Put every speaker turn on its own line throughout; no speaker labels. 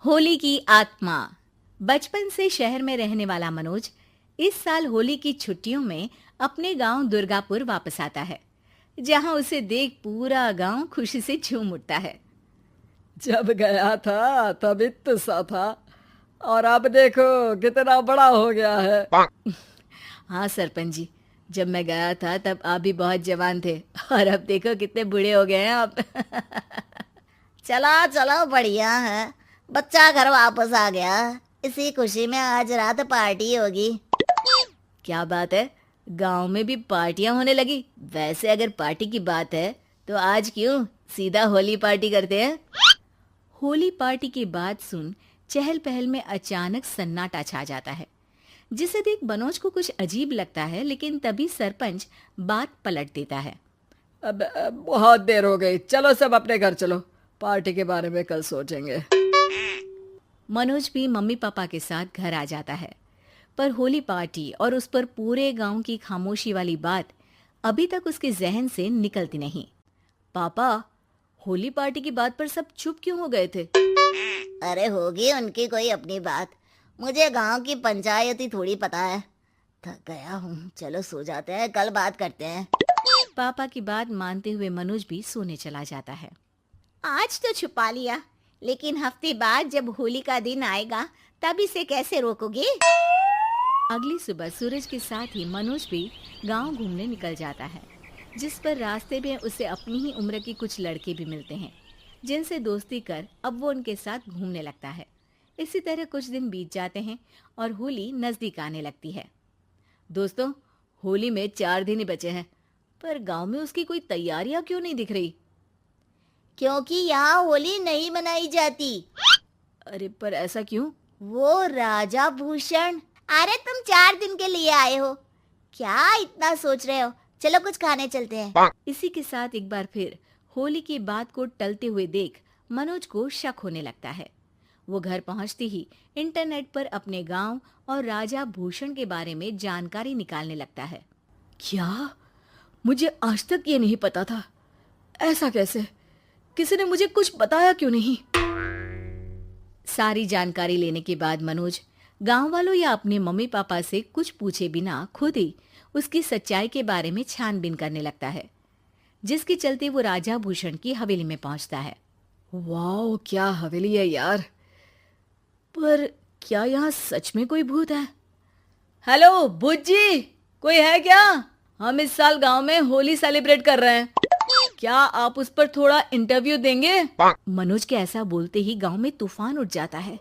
होली की आत्मा। बचपन से शहर में रहने वाला मनोज इस साल होली की छुट्टियों में अपने गांव दुर्गापुर वापस आता है, जहां उसे देख पूरा गांव खुशी से झूम उठता है।
जब गया था तब इतना सा था और अब देखो कितना बड़ा हो गया है।
हाँ सरपंच जी, जब मैं गया था तब आप भी बहुत जवान थे और अब देखो कितने बूढ़े हो गए हैं आप।
चलो चलो बढ़िया है। बच्चा घर वापस आ गया। इसी खुशी में आज रात पार्टी होगी।
क्या बात है, गांव में भी पार्टियां होने लगी। वैसे अगर पार्टी की बात है तो आज क्यों सीधा होली पार्टी करते हैं। होली पार्टी की बात सुन चहल पहल में अचानक सन्नाटा छा जाता है, जिसे देख मनोज को कुछ अजीब लगता है, लेकिन तभी सरपंच बात पलट देता है।
अब बहुत देर हो गई, चलो सब अपने घर चलो, पार्टी के बारे में कल सोचेंगे।
मनोज भी मम्मी पापा के साथ घर आ जाता है, पर होली पार्टी और उस पर पूरे गांव की खामोशी वाली बात अभी तक उसके जहन से निकलती नहीं। पापा, होली पार्टी की बात पर सब चुप क्यों हो गए थे।
अरे होगी उनकी कोई अपनी बात। मुझे गांव की पंचायत ही थोड़ी पता है। थक गया हूँ, चलो सो जाते हैं, कल बात करते हैं।
पापा की बात मानते हुए मनोज भी सोने चला जाता है।
आज तो छुपा लिया, लेकिन हफ्ते बाद जब होली का दिन आएगा तब इसे कैसे रोकोगे।
अगली सुबह सूरज के साथ ही मनोज भी गांव घूमने निकल जाता है, जिस पर रास्ते में उसे अपनी ही उम्र के कुछ लड़के भी मिलते हैं, जिनसे दोस्ती कर अब वो उनके साथ घूमने लगता है। इसी तरह कुछ दिन बीत जाते हैं और होली नजदीक आने लगती है। दोस्तों, होली में 4 दिन ही बचे हैं, पर गांव में उसकी कोई तैयारियां क्यों नहीं दिख रही।
क्योंकि यहाँ होली नहीं मनाई जाती।
अरे पर ऐसा क्यों।
वो राजा भूषण। अरे तुम 4 दिन के लिए आए हो, क्या इतना सोच रहे हो। चलो कुछ खाने चलते हैं।
इसी के साथ एक बार फिर होली की बात को टलते हुए देख मनोज को शक होने लगता है। वो घर पहुंचते ही इंटरनेट पर अपने गांव और राजा भूषण के बारे में जानकारी निकालने लगता है।
क्या? मुझे आज तक ये नहीं पता था। ऐसा कैसे? किसी ने मुझे कुछ बताया क्यों नहीं?
सारी जानकारी लेने के बाद मनोज गांव वालों या अपने मम्मी पापा से कुछ पूछे बिना खुद ही उसकी सच्चाई के बारे में छानबीन करने लगता है, जिसके चलते वो राजा भूषण की हवेली में पहुंचता है।
वाह, क्या हवेली है यार। पर क्या यहाँ सच में कोई भूत है? हेलो भूत जी, कोई है क्या? हम इस साल गांव में होली सेलिब्रेट कर रहे हैं, क्या आप उस पर थोड़ा इंटरव्यू देंगे?
मनोज के ऐसा बोलते ही गांव में तूफान उठ जाता है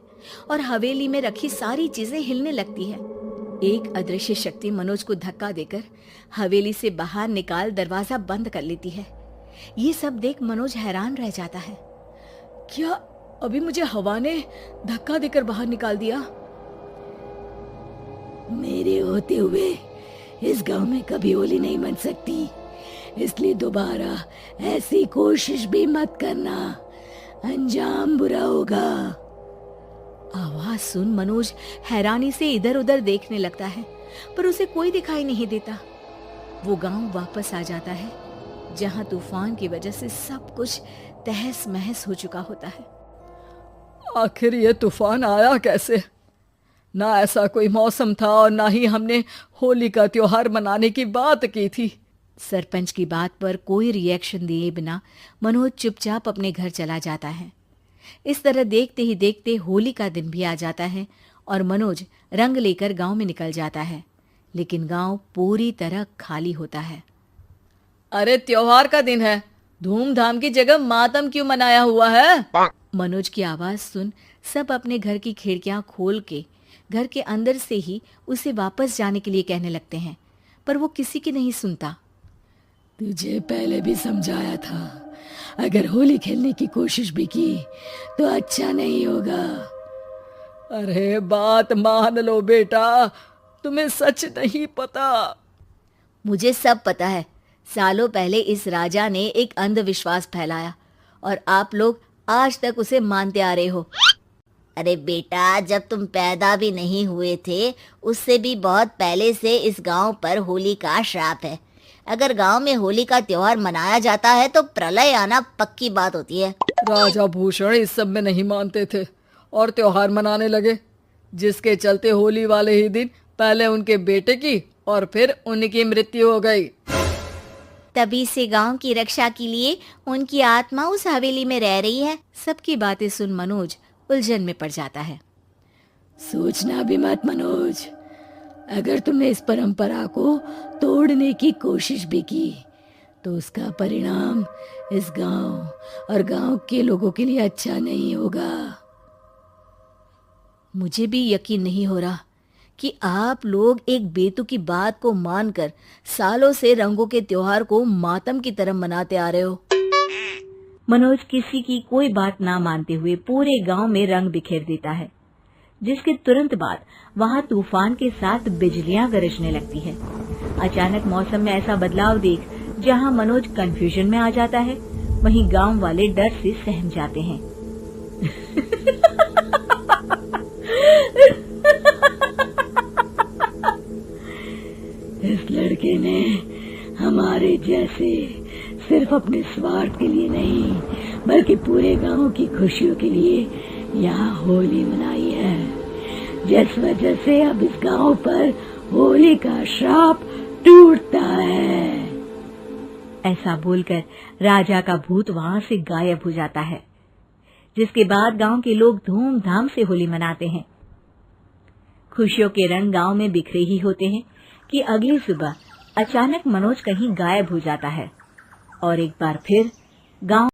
और हवेली में रखी सारी चीजें हिलने लगती है। एक अदृश्य शक्ति मनोज को धक्का देकर हवेली से बाहर निकाल दरवाजा बंद कर लेती है। ये सब देख मनोज हैरान रह जाता है।
क्या अभी मुझे हवा ने धक्का देकर बाहर निकाल दिया?
मेरे होते हुए इस गांव में कभी होली नहीं मन सकती, इसलिए दोबारा ऐसी कोशिश भी मत करना, अंजाम बुरा होगा।
आवाज सुन मनोज हैरानी से इधर उधर देखने लगता है, पर उसे कोई दिखाई नहीं देता। वो गांव वापस आ जाता है, जहां तूफान की वजह से सब कुछ तहस महस हो चुका होता है।
आखिर ये तूफान आया कैसे? ना ऐसा कोई मौसम था और ना ही हमने होली का त्योहार मनाने की बात की थी।
सरपंच की बात पर कोई रिएक्शन दिए बिना मनोज चुपचाप अपने घर चला जाता है। इस तरह देखते ही देखते होली का दिन भी आ जाता है और मनोज रंग लेकर गांव में निकल जाता है, लेकिन गांव पूरी तरह खाली होता है।
अरे त्योहार का दिन है, धूमधाम की जगह मातम क्यों मनाया हुआ है?
मनोज की आवाज सुन सब अपने घर की खिड़कियां खोल के घर के अंदर से ही उसे वापस जाने के लिए कहने लगते हैं, पर वो किसी की नहीं सुनता।
तुझे पहले भी समझाया था, अगर होली खेलने की कोशिश भी की तो अच्छा नहीं होगा।
अरे बात मान लो बेटा, तुम्हें सच नहीं पता।
मुझे सब पता है। सालों पहले इस राजा ने एक अंधविश्वास फैलाया और आप लोग आज तक उसे मानते आ रहे हो।
अरे बेटा, जब तुम पैदा भी नहीं हुए थे उससे भी बहुत पहले से इस गांव पर होली का श्राप है। अगर गांव में होली का त्योहार मनाया जाता है तो प्रलय आना पक्की बात होती है।
राजा भूषण इस सब में नहीं मानते थे और त्योहार मनाने लगे, जिसके चलते होली वाले ही दिन पहले उनके बेटे की और फिर उनकी मृत्यु हो गई।
तभी से गांव की रक्षा के लिए उनकी आत्मा उस हवेली में रह रही है।
सबकी बातें सुन मनोज उलझन में पड़ जाता है।
सोचना भी मत मनोज, अगर तुमने इस परंपरा को तोड़ने की कोशिश भी की तो उसका परिणाम इस गांव और गांव के लोगों के लिए अच्छा नहीं होगा।
मुझे भी यकीन नहीं हो रहा कि आप लोग एक बेतुकी बात को मानकर सालों से रंगों के त्योहार को मातम की तरह मनाते आ रहे हो। मनोज किसी की कोई बात ना मानते हुए पूरे गांव में रंग बिखेर देता है, जिसके तुरंत बाद वहां तूफान के साथ बिजलियां गरजने लगती है। अचानक मौसम में ऐसा बदलाव देख जहां मनोज कंफ्यूजन में आ जाता है, वहीं गांव वाले डर से सहम जाते हैं।
इस लड़के ने हमारे जैसे सिर्फ अपने स्वार्थ के लिए नहीं बल्कि पूरे गांव की खुशियों के लिए यहाँ होली मनाई है, जिस वजह से अब इस गांव पर होली का श्राप टूटता है।
ऐसा बोलकर राजा का भूत वहां से गायब हो जाता है, जिसके बाद गांव के लोग धूमधाम से होली मनाते हैं। खुशियों के रंग गांव में बिखरे ही होते हैं कि अगली सुबह अचानक मनोज कहीं गायब हो जाता है और एक बार फिर गांव